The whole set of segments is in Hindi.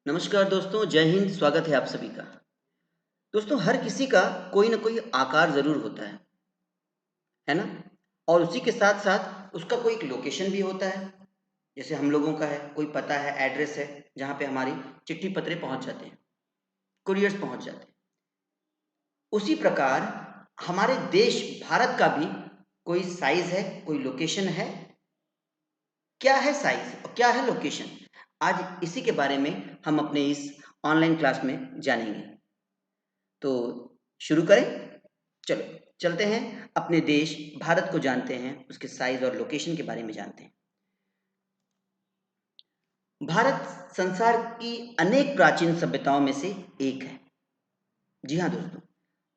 नमस्कार दोस्तों, जय हिंद। स्वागत है आप सभी का। दोस्तों, हर किसी का कोई ना कोई आकार ज़रूर होता है ना? और उसी के साथ-साथ उसका कोई एक लोकेशन भी होता है। जैसे हम लोगों का है, कोई पता है, एड्रेस है, जहाँ पे हमारी चिट्ठी-पत्र पहुँच जाते हैं, कुरियर्स पहुँच जाते हैं। उसी प्रकार हमारे देश भारत का भी कोई साइज़ है, कोई लोकेशन है। क्या है साइज़ और क्या है लोकेशन? आज इसी के बारे में हम अपने इस ऑनलाइन क्लास में जानेंगे। तो शुरू करें? चलो, चलते हैं अपने देश भारत को जानते हैं, उसके साइज़ और लोकेशन के बारे में जानते हैं। भारत संसार की अनेक प्राचीन सभ्यताओं में से एक है। जी हाँ दोस्तों,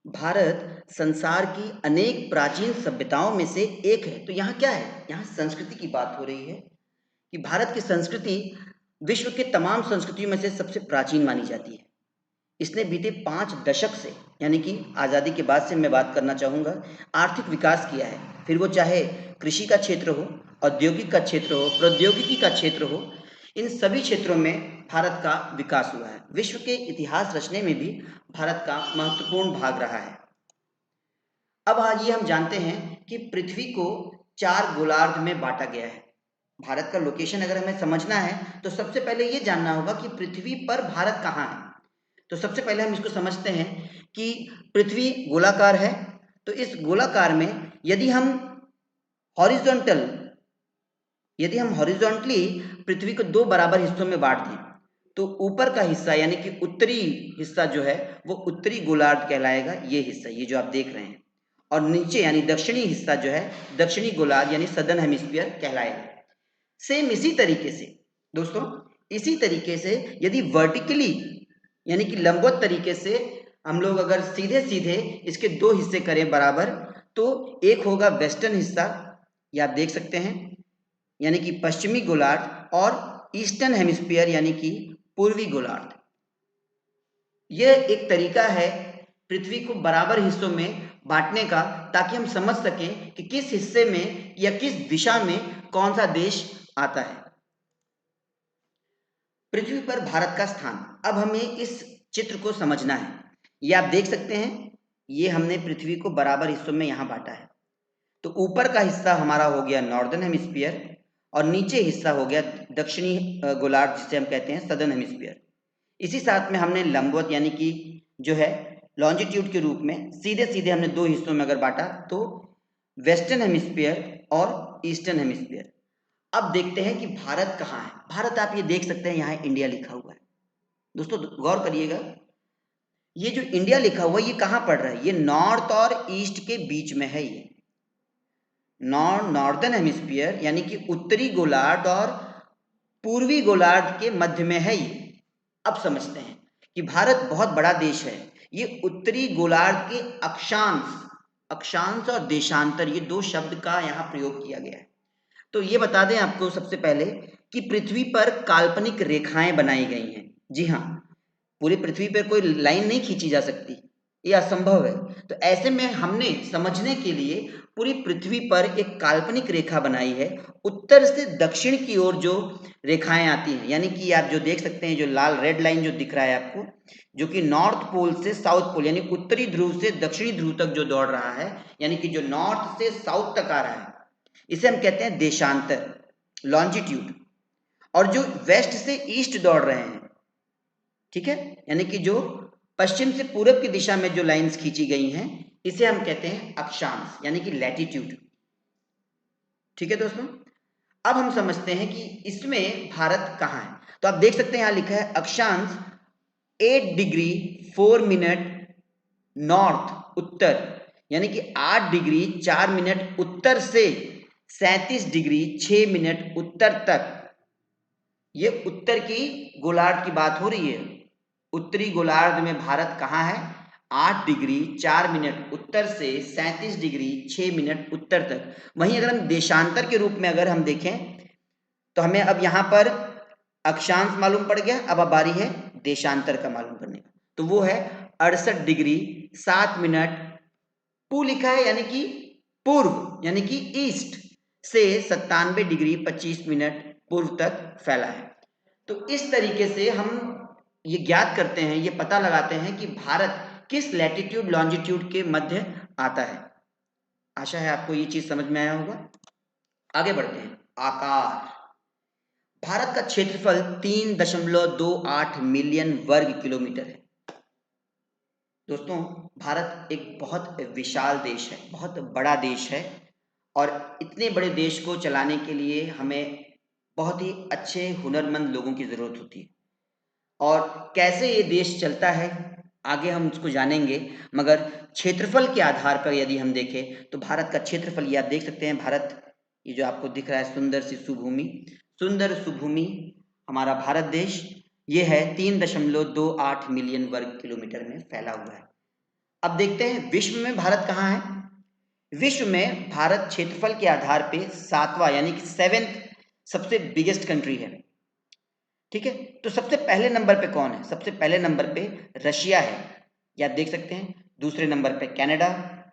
भारत संसार की अनेक प्राचीन सभ्यताओं में से एक है। तो यहाँ क्या है? यहाँ संस्कृति की बात हो रही है कि भारत की संस्कृति विश्व के तमाम संस्कृतियों में से सबसे प्राचीन मानी जाती है। इसने बीते 5 दशक से, यानी कि आज़ादी के बाद से मैं बात करना चाहूँगा, आर्थिक विकास किया है। फिर वो चाहे कृषि का क्षेत्र हो, औद्योगिक का क्षेत्र हो, प्रौद्योगिकी का क्षेत्र हो, इन सभी क्षेत्रों में भारत का विकास हुआ है। विश्व के इतिहास रचने में भी भारत का महत्वपूर्ण भाग रहा है। अब आइए हम जानते हैं कि पृथ्वी को 4 गोलार्ध में बाँटा गया है। भारत का लोकेशन अगर हमें समझना है, तो सबसे पहले ये जानना होगा कि पृथ्वी पर भारत कहाँ है? तो सबसे पहले हम इसको समझते हैं कि पृथ्वी गोलाकार है। तो इस गोलाकार में यदि हम हॉरिजॉन्टल यदि हम हॉरिजॉन्टली पृथ्वी को 2 बराबर हिस्सों में बाँट दें, तो ऊपर का हिस्सा यानी कि उत्तरी हिस्सा जो है, वो उत्तरी गोलार्ध कहलाएगा, ये हिस्सा, ये जो आप देख रहे हैं। और नीचे यानी दक्षिणी हिस्सा जो है, दक्षिणी गोलार्ध यानी सदर्न हेमिस्फीयर कहलाएगा। सेम इसी तरीके से दोस्तों, इसी तरीके से यदि वर्टिकली यानी कि लंबवत तरीके से हम लोग अगर सीधे-सीधे इसके 2 हिस्से करें बराबर, तो एक होगा वेस्टर्न हिस्सा, ये आप देख सकते हैं, यानी कि पश्चिमी गोलार्ध, और ईस्टर्न हेमिस्फीयर यानी कि पूर्वी गोलार्ध। यह एक तरीका है पृथ्वी को बराबर हिस्सों में बांटने का, ताकि हम समझ सकें कि किस हिस्से में या किस दिशा में कौन सा देश आता है। पृथ्वी पर भारत का स्थान, अब हमें इस चित्र को समझना है। ये आप देख सकते हैं, ये हमने पृथ्वी को बराबर हिस्सों में यहाँ बांटा है। तो ऊपर का हिस्सा हमारा हो गया नॉर्दर्न हेमिस्फीयर, और नीचे हिस्सा हो गया दक्षिणी गोलार्ध, जिसे हम कहते हैं सदर्न हेमिस्फीयर। इसी साथ में हमने लंबवत यानी कि जो है लॉन्जिट्यूड के रूप में सीधे सीधे हमने 2 हिस्सों में अगर बांटा, तो वेस्टर्न हेमिस्फीयर और ईस्टर्न हेमिस्फीयर। अब देखते हैं कि भारत कहाँ है। भारत आप ये देख सकते हैं, यहाँ इंडिया लिखा हुआ है। दोस्तों गौर करिएगा, ये जो इंडिया लिखा हुआ है, ये कहाँ पड़ रहा है? ये नॉर्थ और ईस्ट के बीच में है। ये नॉर्दर्न हेमिस्फीयर यानी कि उत्तरी गोलार्ध और पूर्वी गोलार्ध के मध्य में है ये। अब समझते हैं कि भारत बहुत बड़ा देश है। ये उत्तरी गोलार्ध के अक्षांश और देशांतर, ये 2 शब्द का यहाँ प्रयोग किया गया है। तो ये बता दें आपको सबसे पहले कि पृथ्वी पर काल्पनिक रेखाएं बनाई गई हैं। जी हाँ, पूरी पृथ्वी पर कोई लाइन नहीं खींची जा सकती, ये असंभव है। तो ऐसे में हमने समझने के लिए पूरी पृथ्वी पर एक काल्पनिक रेखा बनाई है। उत्तर से दक्षिण की ओर जो रेखाएं आती हैं, यानी कि आप जो देख सकते हैं, जो लाल रेड लाइन जो दिख रहा है आपको, जो कि नॉर्थ पोल से साउथ पोल यानी उत्तरी ध्रुव से दक्षिणी ध्रुव तक जो दौड़ रहा है, यानी कि जो नॉर्थ से साउथ तक आ रहा है, इसे हम कहते हैं देशांतर, लॉन्जिट्यूड। और जो वेस्ट से ईस्ट दौड़ रहे हैं, ठीक है, यानी कि जो पश्चिम से पूरब की दिशा में जो लाइंस खींची गई हैं, इसे हम कहते हैं अक्षांश यानी कि लैटिट्यूड। ठीक है दोस्तों, अब हम समझते हैं कि इसमें भारत कहाँ है। तो आप देख सकते हैं, यहां लिखा है अक्षांश 8 डिग्री 4 मिनट नॉर्थ उत्तर, यानी कि 8 डिग्री 4 मिनट उत्तर से 37 डिग्री 6 मिनट उत्तर तक। ये उत्तर की गोलार्ध की बात हो रही है। उत्तरी गोलार्ध में भारत कहाँ है? 8 डिग्री 4 मिनट उत्तर से 37 डिग्री 6 मिनट उत्तर तक। वहीं अगर हम देशांतर के रूप में अगर हम देखें, तो हमें अब यहाँ पर अक्षांश मालूम पड़ गया। अब बारी है देशांतर का मालूम करने का, तो वो है 68 डिग्री 7 मिनट पू लिखा है, यानी कि पूर्व यानी कि ईस्ट से 97 डिग्री 25 मिनट पूर्व तक फैला है। तो इस तरीके से हम ये ज्ञात करते हैं, ये पता लगाते हैं कि भारत किस लैटिट्यूड लॉन्जिट्यूड के मध्य आता है। आशा है आपको ये चीज समझ में आया होगा। आगे बढ़ते हैं। आकार। भारत का क्षेत्रफल 3.28 मिलियन वर्ग किलोमीटर है। दोस्तों, भारत एक बहुत विशाल देश है, बहुत बड़ा देश है, और इतने बड़े देश को चलाने के लिए हमें बहुत ही अच्छे हुनरमंद लोगों की ज़रूरत होती है। और कैसे ये देश चलता है आगे हम उसको जानेंगे, मगर क्षेत्रफल के आधार पर यदि हम देखें तो भारत का क्षेत्रफल, ये आप देख सकते हैं, भारत, ये जो आपको दिख रहा है सुंदर सी सुभूमि, सुंदर सुभूमि हमारा भारत देश, ये है 3.28 मिलियन वर्ग किलोमीटर में फैला हुआ है। अब देखते हैं विश्व में भारत कहाँ है। विश्व में भारत क्षेत्रफल के आधार पे 7वां यानी कि 7th सबसे बिगेस्ट कंट्री है। ठीक है, तो सबसे पहले नंबर पे कौन है? सबसे पहले नंबर पे रशिया है, ये आप देख सकते हैं। दूसरे नंबर पे कनाडा,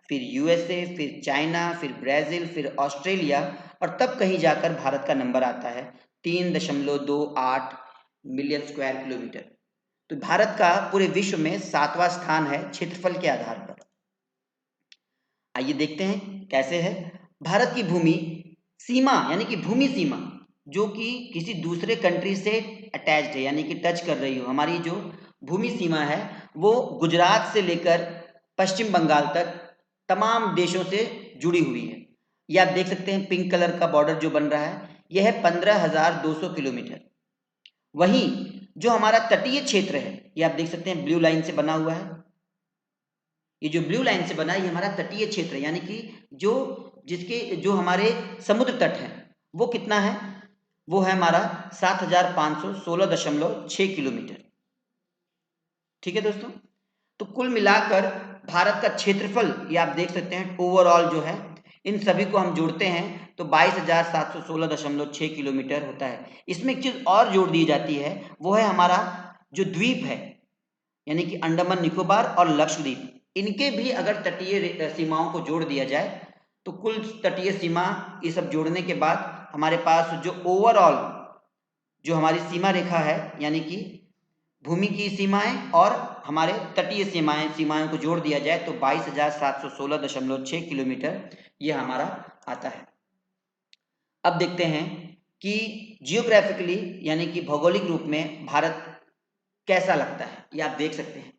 फिर यूएसए, फिर चाइना, फिर ब्राजील, फिर ऑस्ट्रेलिया, और तब कहीं जाकर भारत का नंबर आता है 3.28 मिलियन स्क्वायर किलोमीटर। तो भारत का पूरे विश्व में 7वां स्थान है क्षेत्रफल के आधार पर। आइए देखते हैं कैसे है। भारत की भूमि सीमा यानी कि भूमि सीमा जो कि किसी दूसरे कंट्री से अटैच्ड है यानी कि टच कर रही हो, हमारी जो भूमि सीमा है वो गुजरात से लेकर पश्चिम बंगाल तक तमाम देशों से जुड़ी हुई है। ये आप देख सकते हैं पिंक कलर का बॉर्डर जो बन रहा है, यह है 15,200 किलोमीटर। वहीं जो हमारा तटीय क्षेत्र है, ये आप देख सकते हैं ब्लू लाइन से बना हुआ है। ये जो ब्लू लाइन से बना है ये हमारा तटीय क्षेत्र है, यानी कि जो हमारे समुद्र तट है वो कितना है? वो है हमारा 7,516.6 किलोमीटर। ठीक है दोस्तों, तो कुल मिलाकर भारत का क्षेत्रफल, ये आप देख सकते हैं ओवरऑल जो है, इन सभी को हम जोड़ते हैं तो 22,716.6 किलोमीटर होता है। इसमें एक चीज और जोड़ दी जाती है, वो है हमारा जो द्वीप है, यानी कि अंडमान निकोबार और लक्षद्वीप, इनके भी अगर तटीय सीमाओं को जोड़ दिया जाए तो कुल तटीय सीमा ये सब जोड़ने के बाद हमारे पास जो ओवरऑल जो हमारी सीमा रेखा है, यानी कि भूमि की सीमाएं और हमारे तटीय सीमाओं को जोड़ दिया जाए तो 22,716.6 किलोमीटर ये हमारा आता है। अब देखते हैं कि जियोग्राफिकली यानी कि भौगोलिक रूप में भारत कैसा लगता है। ये आप देख सकते हैं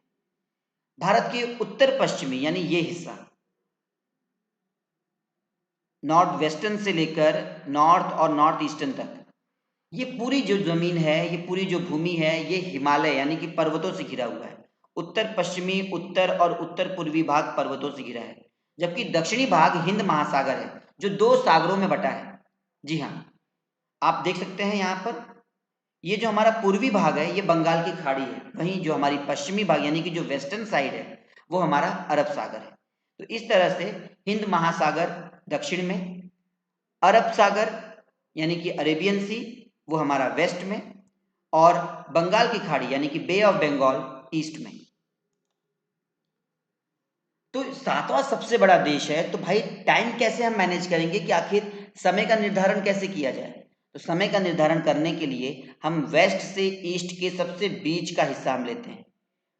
भारत के उत्तर पश्चिमी यानी ये हिस्सा, नॉर्थ वेस्टर्न से लेकर नॉर्थ और नॉर्थ ईस्टर्न तक, ये पूरी जो जमीन है, ये पूरी जो भूमि है, ये हिमालय यानी कि पर्वतों से घिरा हुआ है। उत्तर पश्चिमी, उत्तर और उत्तर पूर्वी भाग पर्वतों से घिरा है, जबकि दक्षिणी भाग हिंद महासागर है जो 2 सागरों में बटा है। जी हाँ, आप देख सकते हैं यहाँ पर ये जो हमारा पूर्वी भाग है ये बंगाल की खाड़ी है, वहीं जो हमारी पश्चिमी भाग यानी कि जो वेस्टर्न साइड है वो हमारा अरब सागर है। तो इस तरह से हिंद महासागर दक्षिण में, अरब सागर यानी कि अरेबियन सी वो हमारा वेस्ट में, और बंगाल की खाड़ी यानी कि बे ऑफ बंगाल ईस्ट में। तो 7वां सबसे बड़ा देश है, तो भाई टाइम कैसे हम मैनेज करेंगे कि आखिर समय का निर्धारण कैसे किया जाए? तो समय का निर्धारण करने के लिए हम वेस्ट से ईस्ट के सबसे बीच का हिस्सा हम लेते हैं,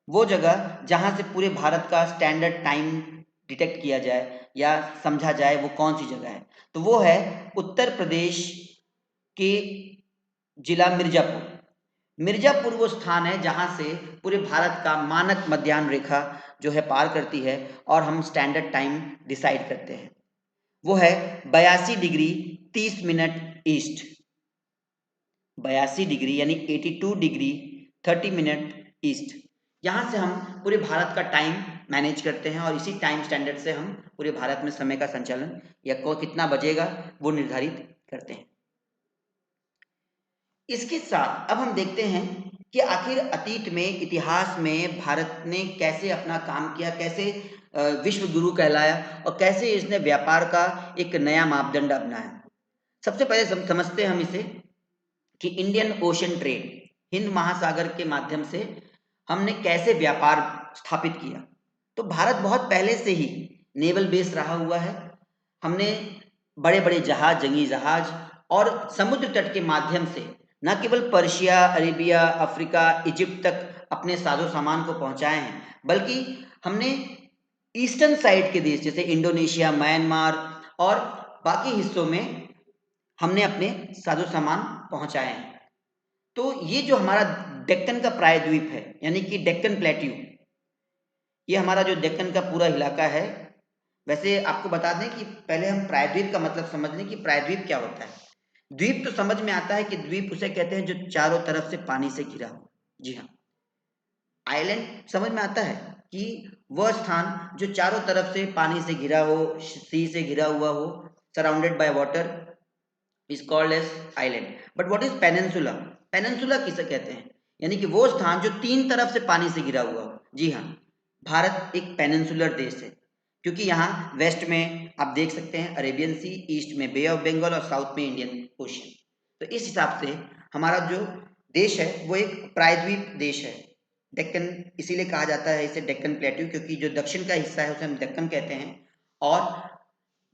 वो जगह जहां से पूरे भारत का स्टैंडर्ड टाइम डिटेक्ट किया जाए या समझा जाए, वो कौन सी जगह है? तो वो है उत्तर प्रदेश के जिला मिर्जापुर। मिर्जापुर वो स्थान है जहां से पूरे भारत का मानक मध्याह्न रेखा जो है पार करती है और हम स्टैंडर्ड टाइम डिसाइड करते हैं। वो है 82 डिग्री 30 मिनट ईस्ट, 82 डिग्री यानी 82 डिग्री 30 मिनट ईस्ट। यहाँ से हम पूरे भारत का टाइम मैनेज करते हैं और इसी टाइम स्टैंडर्ड से हम पूरे भारत में समय का संचालन या को कितना बजेगा वो निर्धारित करते हैं। इसके साथ अब हम देखते हैं कि आखिर अतीत में, इतिहास में भारत ने कैसे अपना काम किया, कैसे विश्व गुरु कहलाया और कैसे इसने व्यापार का एक नया मापदंड अपनाया। सबसे पहले समझते हैं हम इसे कि इंडियन ओशन ट्रेड, हिंद महासागर के माध्यम से हमने कैसे व्यापार स्थापित किया। तो भारत बहुत पहले से ही नेवल बेस रहा हुआ है। हमने बड़े बड़े जहाज, जंगी जहाज और समुद्र तट के माध्यम से न केवल पर्शिया, अरेबिया, अफ्रीका, इजिप्ट तक अपने साजो सामान को पहुंचाए हैं, बल्कि हमने ईस्टर्न साइड के देश जैसे इंडोनेशिया, म्यांमार और बाकी हिस्सों में हमने अपने साजो सामान पहुंचाए हैं। तो ये जो हमारा डेक्कन का प्रायद्वीप है, यानी कि डेक्कन प्लेट्यू, ये हमारा जो डेक्कन का पूरा इलाका है। वैसे आपको बता दें कि पहले हम प्रायद्वीप का मतलब समझ लें कि प्रायद्वीप क्या होता है। द्वीप तो समझ में आता है कि द्वीप उसे कहते हैं जो चारों तरफ से पानी से घिरा हो। जी हाँ, आइलैंड समझ में आता है कि वह स्थान जो चारों तरफ से पानी से घिरा हो, सी से घिरा हुआ हो, surrounded by water, is called as island. But what is peninsula? Peninsula किसे कहते हैं? यानी कि वो स्थान जो तीन तरफ से पानी से घिरा हुआ हो। जी हाँ, भारत एक पेनिनसुलर देश है, क्योंकि यहाँ वेस्ट में आप देख सकते हैं अरेबियन सी, ईस्ट में बे ऑफ बंगाल और साउथ में इंडियन ओशन। तो इस हिसाब से हमारा जो देश है वो एक प्रायद्वीप देश है। डेक्कन इसीलिए कहा जाता है इसे डेक्कन प्लेट्यू, क्योंकि जो दक्षिण का हिस्सा है उसे हम डेक्कन कहते हैं, और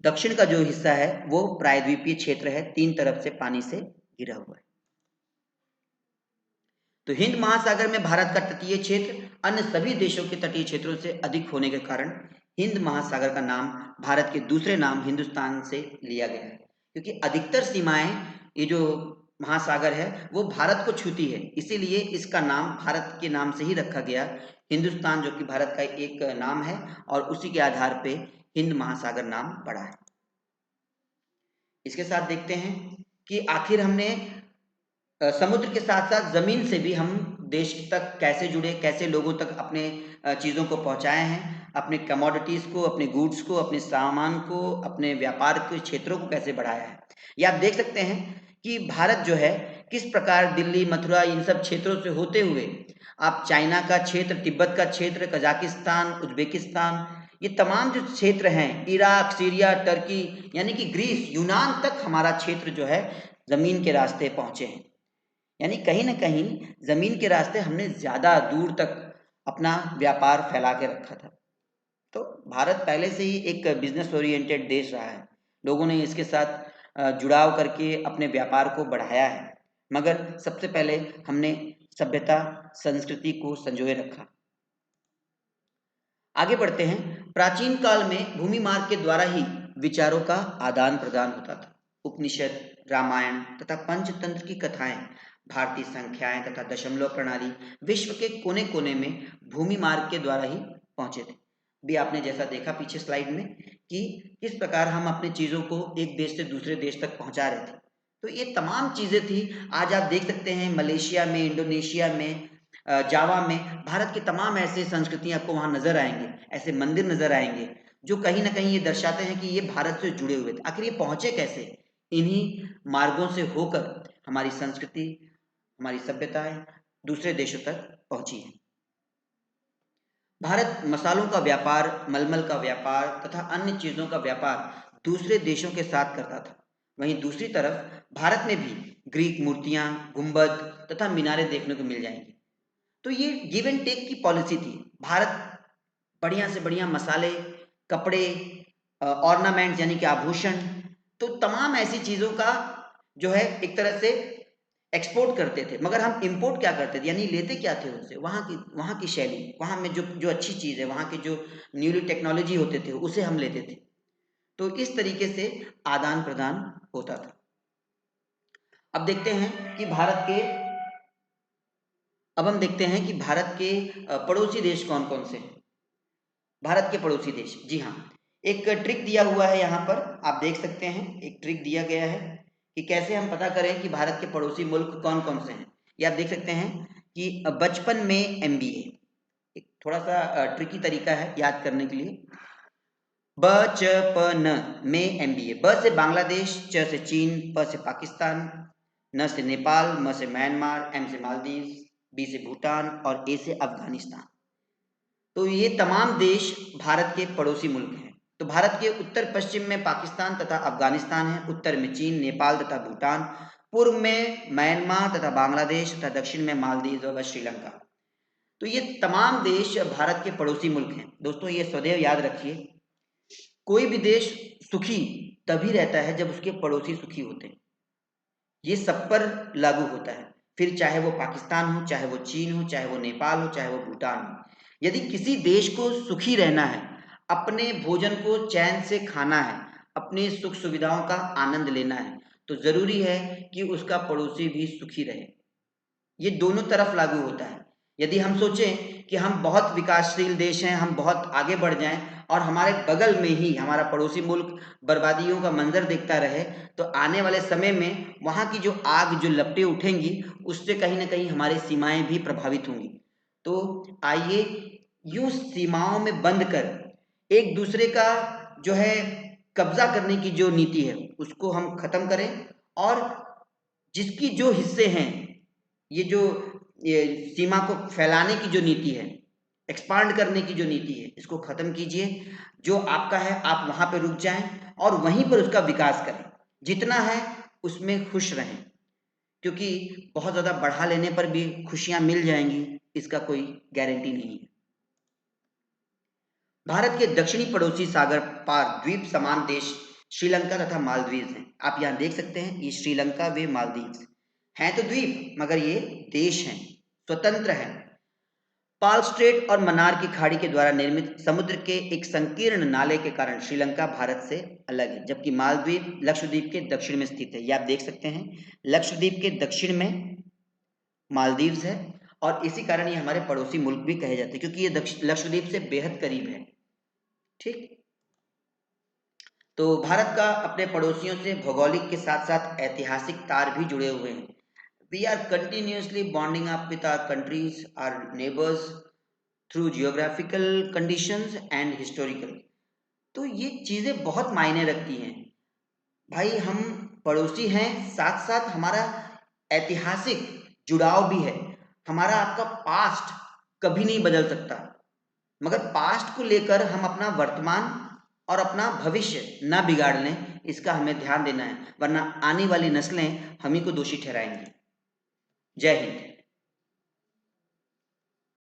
दक्षिण का जो हिस्सा है वो प्रायद्वीपीय क्षेत्र है, तीन तरफ से पानी से घिरा हुआ है। तो हिंद महासागर में भारत का तटीय क्षेत्र अन्य सभी देशों के तटीय क्षेत्रों से अधिक होने के कारण हिंद महासागर का नाम भारत के दूसरे नाम हिंदुस्तान से लिया गया है, क्योंकि अधिकतर सीमाएं ये जो महासागर है वो भारत को छूती है, इसीलिए इसका नाम भारत के नाम से ही रखा गया, हिंदुस्तान, जो कि भारत का एक नाम है, और उसी के आधार पे हिंद महासागर नाम पड़ा है। इसके साथ देखते हैं कि आखिर हमने समुद्र के साथ साथ जमीन से भी हम देश तक कैसे जुड़े, कैसे लोगों तक अपने चीज़ों को पहुंचाए हैं, अपने कमोडिटीज़ को, अपने गुड्स को, अपने सामान को, अपने व्यापार के क्षेत्रों को कैसे बढ़ाया है। ये आप देख सकते हैं कि भारत जो है किस प्रकार दिल्ली, मथुरा, इन सब क्षेत्रों से होते हुए आप चाइना का क्षेत्र, तिब्बत का क्षेत्र, कजाकिस्तान, उज्बेकिस्तान, ये तमाम जो क्षेत्र हैं, इराक, सीरिया, टर्की, यानी कि ग्रीस, यूनान तक हमारा क्षेत्र जो है जमीन के रास्ते पहुंचे हैं। यानी कहीं ना कहीं जमीन के रास्ते हमने ज्यादा दूर तक अपना व्यापार फैला के रखा था। तो भारत पहले से ही एक बिजनेस ओरिएंटेड देश रहा है, लोगों ने इसके साथ जुड़ाव करके अपने व्यापार को बढ़ाया है, मगर सबसे पहले हमने सभ्यता, संस्कृति को संजोए रखा। आगे बढ़ते हैं। प्राचीन काल में भूमि मार्ग के द्वारा ही विचारों का आदान प्रदान होता था। उपनिषद, रामायण तथा पंचतंत्र की कथाएं, भारतीय संख्याएं तथा दशमलव प्रणाली विश्व के कोने कोने में भूमि मार्ग के द्वारा ही पहुंचे थे। भी आपने जैसा देखा पीछे स्लाइड में कि किस प्रकार हम अपनी चीजों को एक देश से दूसरे देश तक पहुंचा रहे थे। तो ये तमाम चीजें थी। आज आप देख सकते हैं मलेशिया में, इंडोनेशिया में, जावा में भारत की तमाम ऐसे संस्कृतियां आपको वहां नजर आएंगे, ऐसे मंदिर नजर आएंगे जो कहीं ना कहीं ये दर्शाते हैं कि ये भारत से जुड़े हुए थे। आखिर ये पहुंचे कैसे? इन्हीं मार्गों से होकर हमारी संस्कृति, हमारी सभ्यताएं दूसरे देशों तक पहुंची है। भारत मसालों का व्यापार, मलमल का व्यापार तथा अन्य चीजों का व्यापार दूसरे देशों के साथ करता था। वहीं दूसरी तरफ भारत में भी ग्रीक मूर्तियां, गुंबद तथा मीनारें देखने को मिल जाएंगी। तो ये गिव एंड टेक की पॉलिसी थी। भारत बढ़िया से बढ़िया मसाले, कपड़े, ऑर्नामेंट्स यानी कि आभूषण, तो तमाम ऐसी चीजों का जो है एक तरह से एक्सपोर्ट करते थे, मगर हम इंपोर्ट क्या करते थे, यानी लेते क्या थे उनसे? वहाँ की शैली, वहाँ में जो जो अच्छी चीज़ है, वहाँ के जो न्यूली टेक्नोलॉजी होते थे उसे हम लेते थे। तो इस तरीके से आदान प्रदान होता था। अब देखते हैं कि भारत के पड़ोसी देश कौन कौन से हैं। भारत के पड़ोसी देश, जी हाँ, एक ट्रिक दिया हुआ है यहाँ पर, आप देख सकते हैं एक ट्रिक दिया गया है कि कैसे हम पता करें कि भारत के पड़ोसी मुल्क कौन कौन से हैं। ये आप देख सकते हैं कि बचपन में एमबीए, एक थोड़ा सा ट्रिकी तरीका है याद करने के लिए। बचपन में एमबीए, ब से बांग्लादेश, च से चीन, प से पाकिस्तान, न से नेपाल, म से म्यांमार, एम से मालदीव, बी से भूटान और ए से अफगानिस्तान। तो ये तमाम देश भारत के पड़ोसी मुल्क हैं। तो भारत के उत्तर पश्चिम में पाकिस्तान तथा अफगानिस्तान है, उत्तर में चीन, नेपाल तथा भूटान, पूर्व में म्यांमार तथा बांग्लादेश तथा दक्षिण में मालदीव व श्रीलंका। तो ये तमाम देश भारत के पड़ोसी मुल्क हैं। दोस्तों ये सदैव याद रखिए, कोई भी देश सुखी तभी रहता है जब उसके पड़ोसी सुखी होते हैं। ये सब पर लागू होता है। फिर चाहे वो पाकिस्तान हो, चाहे वो चीन हो, चाहे वो नेपाल हो, चाहे वो भूटान हो। यदि किसी देश को सुखी रहना है, अपने भोजन को चैन से खाना है, अपनी सुख सुविधाओं का आनंद लेना है, तो जरूरी है कि उसका पड़ोसी भी सुखी रहे। ये दोनों तरफ लागू होता है। यदि हम सोचें कि हम बहुत विकासशील देश हैं, हम बहुत आगे बढ़ जाएं और हमारे बगल में ही हमारा पड़ोसी मुल्क बर्बादियों का मंजर देखता रहे, तो आने वाले समय में वहाँ की जो आग जो लपटें उठेंगी, उससे कहीं ना कहीं हमारी सीमाएं भी प्रभावित होंगी। तो आइए यूं सीमाओं में बंद कर एक दूसरे का जो है कब्जा करने की जो नीति है उसको हम खत्म करें, और जिसकी जो हिस्से हैं, ये जो ये सीमा को फैलाने की जो नीति है, एक्सपांड करने की जो नीति है, इसको खत्म कीजिए। जो आपका है आप वहां पे रुक जाएं और वहीं पर उसका विकास करें। जितना है उसमें खुश रहें, क्योंकि बहुत ज्यादा बढ़ा लेने पर भी खुशियां मिल जाएंगी, इसका कोई गारंटी नहीं है। भारत के दक्षिणी पड़ोसी सागर पार द्वीप समान देश श्रीलंका तथा मालदीव हैं। आप यहाँ देख सकते हैं, ये श्रीलंका वे मालदीव हैं तो द्वीप, मगर ये देश हैं, स्वतंत्र हैं। पाल स्ट्रेट और मन्नार की खाड़ी के द्वारा निर्मित समुद्र के एक संकीर्ण नाले के कारण श्रीलंका भारत से अलग है, जबकि मालदीव लक्षद्वीप के दक्षिण में स्थित है। ये आप देख सकते हैं, लक्षद्वीप के दक्षिण में मालदीव्स है, और इसी कारण ये हमारे पड़ोसी मुल्क भी कहे जाते हैं, क्योंकि ये लक्षद्वीप से बेहद करीब है। ठीक। तो भारत का अपने पड़ोसियों से भौगोलिक के साथ साथ ऐतिहासिक तार भी जुड़े हुए हैं। We are continuously bonding up with our countries, our neighbours, through geographical conditions and historical. तो ये चीज़ें बहुत मायने रखती हैं भाई। हम पड़ोसी हैं, साथ साथ हमारा ऐतिहासिक जुड़ाव भी है। हमारा आपका पास्ट कभी नहीं बदल सकता, मगर पास्ट को लेकर हम अपना वर्तमान और अपना भविष्य ना बिगाड़ लें, इसका हमें ध्यान देना है, वरना आने वाली नस्लें हम ही को दोषी ठहराएंगी। जय हिंद।